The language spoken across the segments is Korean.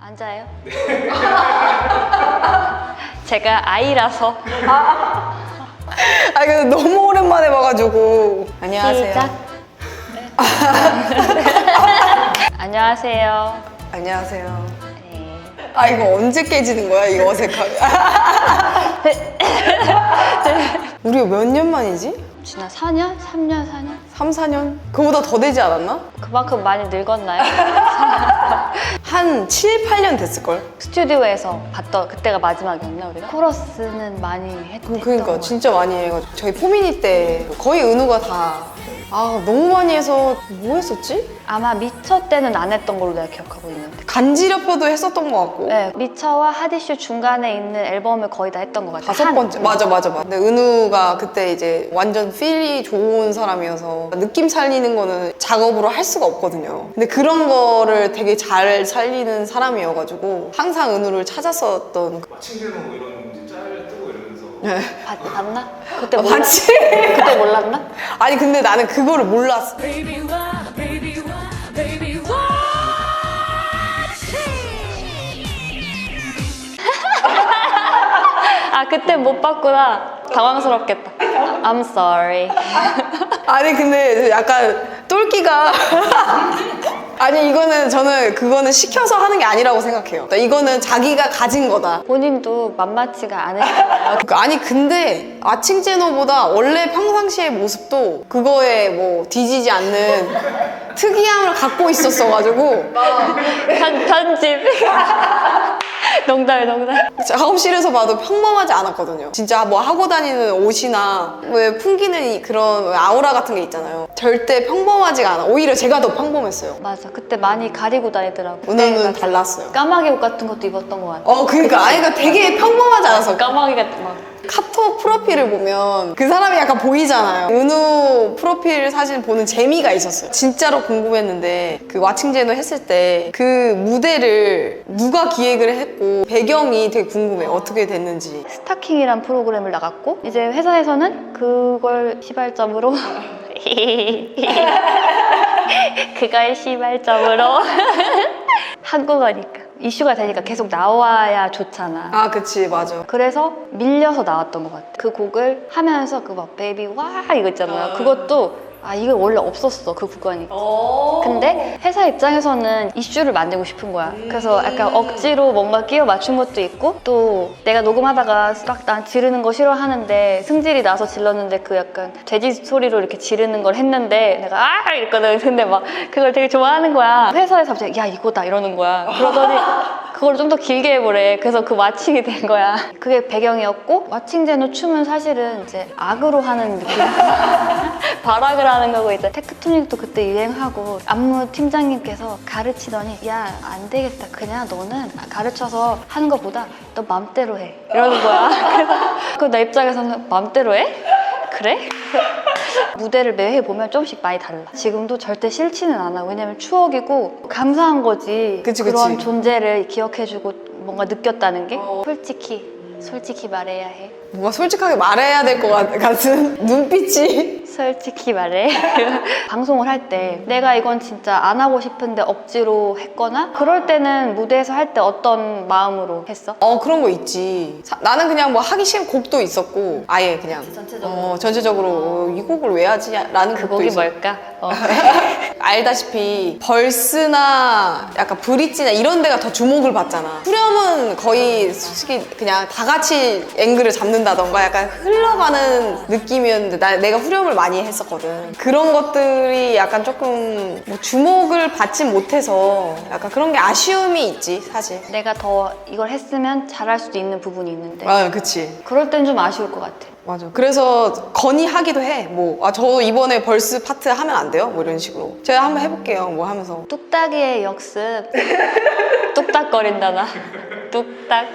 앉아요? 네. 제가 아이라서. 근데 너무 오랜만에 봐가지고. 안녕하세요. 시작. 안녕하세요. 안녕하세요. 네. 이거 언제 깨지는 거야, 이거 어색하게. 우리가 몇 년 만이지? 지난 4년? 3년? 4년? 3, 4년? 그보다 더 되지 않았나? 그만큼 많이 늙었나요? 한 7, 8년 됐을걸? 스튜디오에서 봤던 그때가 마지막이었나 우리가? 코러스는 많이 했던 그러니까 것 진짜 많이 해가지고 저희 포미니 때 거의 은우가 다 너무 많이 해서 뭐 했었지? 아마 미처 때는 안 했던 걸로 내가 기억하고 있는데. 간지럽혀도 했었던 것 같고 네, 미처와 하디슈 중간에 있는 앨범을 거의 다 했던 것 같아요. 5번째 맞아 근데 은우가 그때 이제 완전 필이 좋은 사람이어서 느낌 살리는 거는 작업으로 할 수가 없거든요. 근데 그런 거를 되게 잘 살리는 사람이어가지고 항상 은우를 찾았었던 마침새로 뭐 이런 이제 짤 뜨고 이러면서 봤나? 그때 봤지? 그때 몰랐나? 아니 근데 나는 그거를 몰랐어. 그때 못 봤구나. 당황스럽겠다. I'm sorry. 아니 근데 약간 똘끼가 아니 이거는 저는 그거는 시켜서 하는 게 아니라고 생각해요. 이거는 자기가 가진 거다. 본인도 만만치가 않으시잖아요. 아니 근데 아칭제노보다 원래 평상시의 모습도 그거에 뭐 뒤지지 않는 특이함을 갖고 있었어가지고 편집. 농담. 작업실에서 봐도 평범하지 않았거든요. 진짜 뭐 하고 다니는 옷이나 왜 풍기는 그런 아우라 같은 게 있잖아요. 절대 평범하지가 않아. 오히려 제가 더 평범했어요. 맞아. 그때 많이 가리고 다니더라고. 은우는 달랐어요. 까마귀 옷 같은 것도 입었던 것 같아. 그러니까 아이가 되게 평범하지 않았어. 까마귀 같은 막. 카톡 프로필을 보면 그 사람이 약간 보이잖아요. 은우 프로필 사진 보는 재미가 있었어요. 진짜로 궁금했는데 그 와칭제노 했을 때 그 무대를 누가 기획을 했고 배경이 되게 궁금해. 어떻게 됐는지. 스타킹이란 프로그램을 나갔고 이제 회사에서는 그걸 시발점으로 그걸 시발점으로 한국어니까 이슈가 되니까 계속 나와야 좋잖아. 그치 맞아. 그래서 밀려서 나왔던 것 같아. 그 곡을 하면서 그 막 베이비 와 이거 있잖아요. 그것도 이거 원래 없었어 그 구간이. 근데 회사 입장에서는 이슈를 만들고 싶은 거야. 그래서 약간 억지로 뭔가 끼워 맞춘 것도 있고, 또 내가 녹음하다가 막 난 지르는 거 싫어하는데 승질이 나서 질렀는데 그 약간 돼지 소리로 이렇게 지르는 걸 했는데 내가 이랬거든. 근데 막 그걸 되게 좋아하는 거야. 회사에서 갑자기 야 이거다 이러는 거야. 그러더니 그걸 좀 더 길게 해보래. 그래서 그 와칭이 된 거야. 그게 배경이었고, 와칭제노 춤은 사실은 이제 악으로 하는 느낌. 발악을 하는 거고, 이제 테크토닉도 그때 유행하고 안무 팀장님께서 가르치더니 야 안 되겠다. 그냥 너는 가르쳐서 하는 것보다 너 맘대로 해. 이러는 거야. 그래서 내 입장에서는 맘대로 해? 그래? 무대를 매회 보면 조금씩 많이 달라. 지금도 절대 싫지는 않아. 왜냐면 추억이고 감사한 거지. 그치. 그런 존재를 기억해주고 뭔가 느꼈다는 게. 솔직히 말해야 해. 뭔가 솔직하게 말해야 될 것 같은 눈빛이. 솔직히 말해. 방송을 할 때 내가 이건 진짜 안 하고 싶은데 억지로 했거나 그럴 때는 무대에서 할 때 어떤 마음으로 했어? 그런 거 있지. 나는 그냥 뭐 하기 싫은 곡도 있었고 아예 그냥 전체적으로 이 곡을 왜 하지? 라는 그 곡도 곡이 있었고. 뭘까? 알다시피 벌스나 약간 브릿지나 이런 데가 더 주목을 받잖아. 후렴은 거의 솔직히 그냥 다 같이 앵글을 잡는다던가 약간 흘러가는 느낌이었는데 내가 후렴을 많이 했었거든. 그런 것들이 약간 조금 뭐 주목을 받지 못해서 약간 그런 게 아쉬움이 있지 사실. 내가 더 이걸 했으면 잘할 수도 있는 부분이 있는데 그치. 그럴 땐 좀 아쉬울 것 같아. 맞아. 그래서 건의하기도 해. 저 이번에 벌스 파트 하면 안 돼요? 뭐 이런 식으로. 제가 한번 해볼게요. 뭐 하면서. 뚝딱이의 역습. 뚝딱거린다 나. 뚝딱.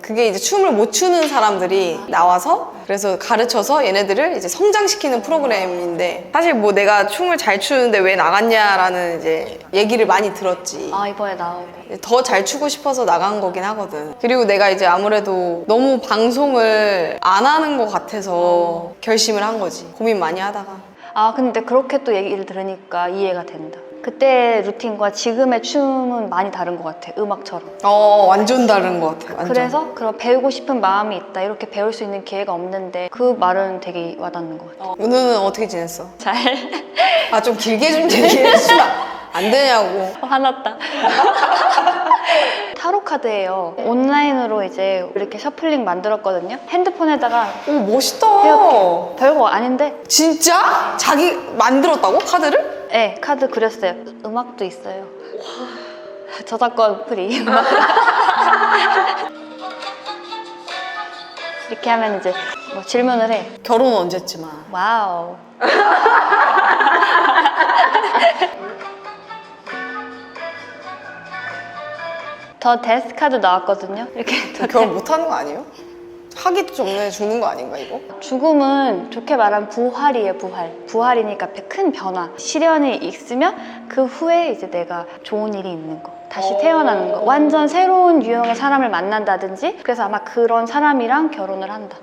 그게 이제 춤을 못 추는 사람들이 나와서 그래서 가르쳐서 얘네들을 이제 성장시키는 프로그램인데, 사실 뭐 내가 춤을 잘 추는데 왜 나갔냐라는 이제 얘기를 많이 들었지. 이번에 나오고. 더 잘 추고 싶어서 나간 거긴 하거든. 그리고 내가 이제 아무래도 너무 방송을 안 하는 것 같아서 결심을 한 거지. 고민 많이 하다가. 근데 그렇게 또 얘기를 들으니까 이해가 된다. 그때 루틴과 지금의 춤은 많이 다른 것 같아. 음악처럼. 완전 다른 것 같아. 완전. 그래서 그런 배우고 싶은 마음이 있다. 이렇게 배울 수 있는 기회가 없는데 그 말은 되게 와닿는 것 같아. 은우는 어떻게 지냈어? 잘 아, 좀 길게 좀 얘기해주면 안 되냐고. 화났다. 타로 카드예요. 온라인으로 이제 이렇게 셔플링 만들었거든요. 핸드폰에다가 오, 멋있다. 이렇게 별거 아닌데 진짜? 자기 만들었다고? 카드를? 네, 카드 그렸어요. 음악도 있어요. 저작권 프리. 이렇게 하면 이제 뭐 질문을 해. 결혼 언제쯤아? 와우. 더 데스 카드 나왔거든요. 이렇게 결혼 못하는 거 아니에요? 하기도 전에 죽는 거 아닌가 이거? 죽음은 좋게 말하면 부활이에요, 부활. 부활이니까 큰 변화. 시련이 있으면 그 후에 이제 내가 좋은 일이 있는 거. 다시 태어나는 거. 완전 새로운 유형의 사람을 만난다든지. 그래서 아마 그런 사람이랑 결혼을 한다.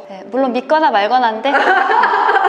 네, 물론 믿거나 말거나인데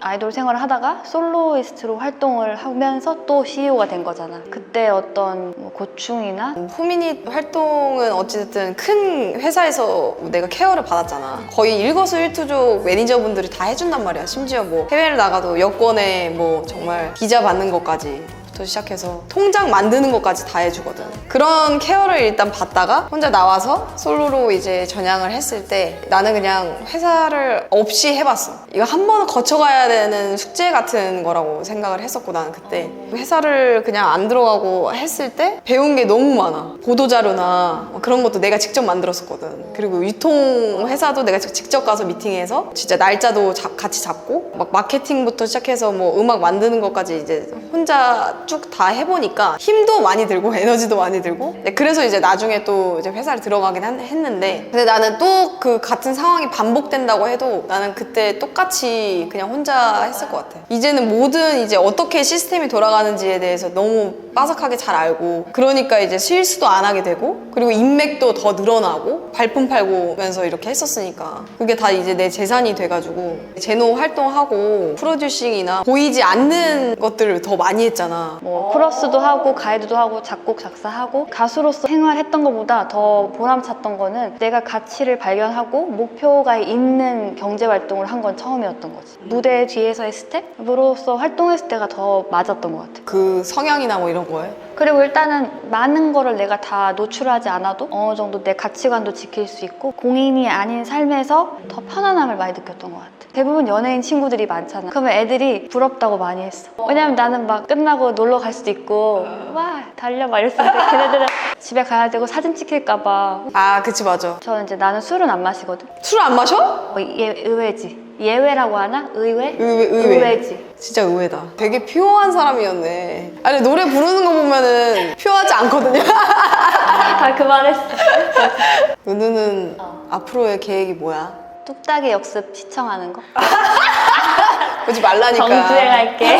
아이돌 생활을 하다가 솔로이스트로 활동을 하면서 또 CEO가 된 거잖아. 그때 어떤 뭐 고충이나 호미닛 활동은 어찌됐든 큰 회사에서 내가 케어를 받았잖아. 거의 일거수일투족 매니저분들이 다 해준단 말이야. 심지어 뭐 해외를 나가도 여권에 뭐 정말 비자 받는 것까지 부터 시작해서 통장 만드는 것까지 다 해주거든. 그런 케어를 일단 받다가 혼자 나와서 솔로로 이제 전향을 했을 때 나는 그냥 회사를 없이 해봤어. 이거 한 번은 거쳐가야 되는 숙제 같은 거라고 생각을 했었고, 나는 그때 회사를 그냥 안 들어가고 했을 때 배운 게 너무 많아. 보도자료나 그런 것도 내가 직접 만들었었거든. 그리고 유통 회사도 내가 직접 가서 미팅해서 진짜 날짜도 같이 잡고 막 마케팅부터 시작해서 뭐 음악 만드는 것까지 이제 혼자 쭉 다 해보니까 힘도 많이 들고 에너지도 많이 들고. 그래서 이제 나중에 또 이제 회사를 들어가긴 했는데, 근데 나는 또 그 같은 상황이 반복된다고 해도 나는 그때 똑같이 그냥 혼자 했을 것 같아. 이제는 모든 이제 어떻게 시스템이 돌아가는지에 대해서 너무 빠삭하게 잘 알고, 그러니까 이제 실수도 안 하게 되고, 그리고 인맥도 더 늘어나고 발품 팔고면서 이렇게 했었으니까 그게 다 이제 내 재산이 돼가지고 제노 활동하고 프로듀싱이나 보이지 않는 것들을 더 많이 했잖아. 뭐 코러스도 하고 가이드도 하고 작곡 작사하고 가수로서 생활했던 것보다 더 보람찼던 거는 내가 가치를 발견하고 목표가 있는 경제 활동을 한 건 처음이었던 거지. 무대 뒤에서의 스텝으로서 활동했을 때가 더 맞았던 것 같아. 그 성향이나 뭐 이런 거에. 그리고 일단은 많은 거를 내가 다 노출하지 않아도 어느 정도 내 가치관도 지킬 수 있고 공인이 아닌 삶에서 더 편안함을 많이 느꼈던 것 같아. 대부분 연예인 친구들이 많잖아. 그러면 애들이 부럽다고 많이 했어. 왜냐면 나는 막 끝나고 놀러 갈 수도 있고 와 달려 막 이랬었는데 걔네들은 집에 가야 되고 사진 찍힐까 봐. 아, 그치, 맞아. 저는 이제 나는 술은 안 마시거든. 술 안 마셔? 의외지. 예외라고 하나? 의외? 의외. 의외지. 진짜 의외다. 되게 퓨어한 사람이었네. 아니, 노래 부르는 거 보면은 퓨어하지 않거든요. 다 그만했어. 은우는 앞으로의 계획이 뭐야? 뚝딱이 역습 시청하는 거. 보지 말라니까. 정주행할게.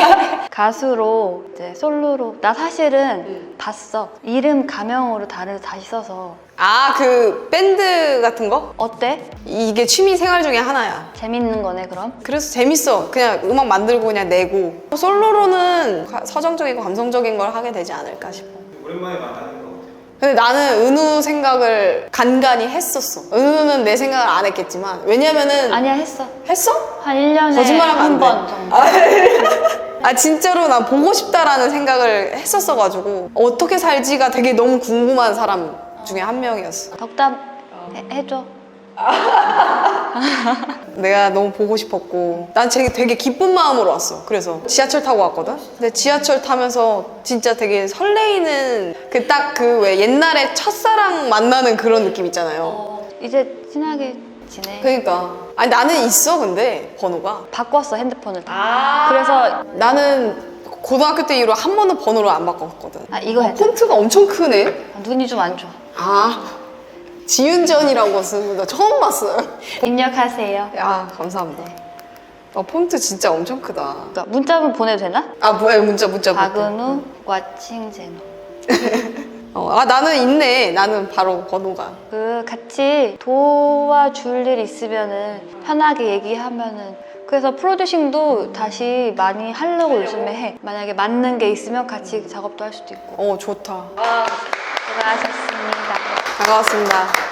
가수로 이제 솔로로 나 사실은 봤어. 이름 가명으로 다시 써서. 아, 그 밴드 같은 거? 어때? 이게 취미 생활 중에 하나야. 재밌는 거네 그럼? 그래서 재밌어. 그냥 음악 만들고 그냥 내고. 솔로로는 서정적이고 감성적인 걸 하게 되지 않을까 싶어. 오랜만에 만나는 거 같아요. 근데 나는 은우 생각을 간간히 했었어. 은우는 내 생각을 안 했겠지만, 왜냐면은 아니야 했어. 했어? 한 1년에 거짓말하면 안 한 돼. 번 정도. 아, 진짜로 난 보고 싶다라는 생각을 했었어가지고 어떻게 살지가 되게 너무 궁금한 사람 중에 한 명이었어. 덕담 해줘. 내가 너무 보고 싶었고, 난 되게 기쁜 마음으로 왔어. 그래서 지하철 타고 왔거든. 근데 지하철 타면서 진짜 되게 설레이는 그 딱 그 왜 옛날에 첫사랑 만나는 그런 느낌 있잖아요. 이제 친하게 지내. 그러니까 아니, 나는 있어. 근데 번호가 바꿨어 핸드폰을 다. 그래서 나는 고등학교 때 이후로 한 번도 번호를 안 바꿨거든. 이거 했다. 폰트가 엄청 크네. 눈이 좀 안 좋아. 아, 지윤전이라고 쓰는 거 처음 봤어요. 입력하세요. 야, 감사합니다. 폰트 진짜 엄청 크다. 그러니까 문자로 보내도 되나? 아, 뭐야, 문자. 박은우 왓칭제노. 아, 나는 있네. 나는 바로 번호가. 그 같이 도와줄 일 있으면은 편하게 얘기하면은 그래서 프로듀싱도 다시 많이 하려고 요즘에 해. 만약에 맞는 게 있으면 같이 작업도 할 수도 있고. 좋다. 수고하셨습니다. 반가웠습니다.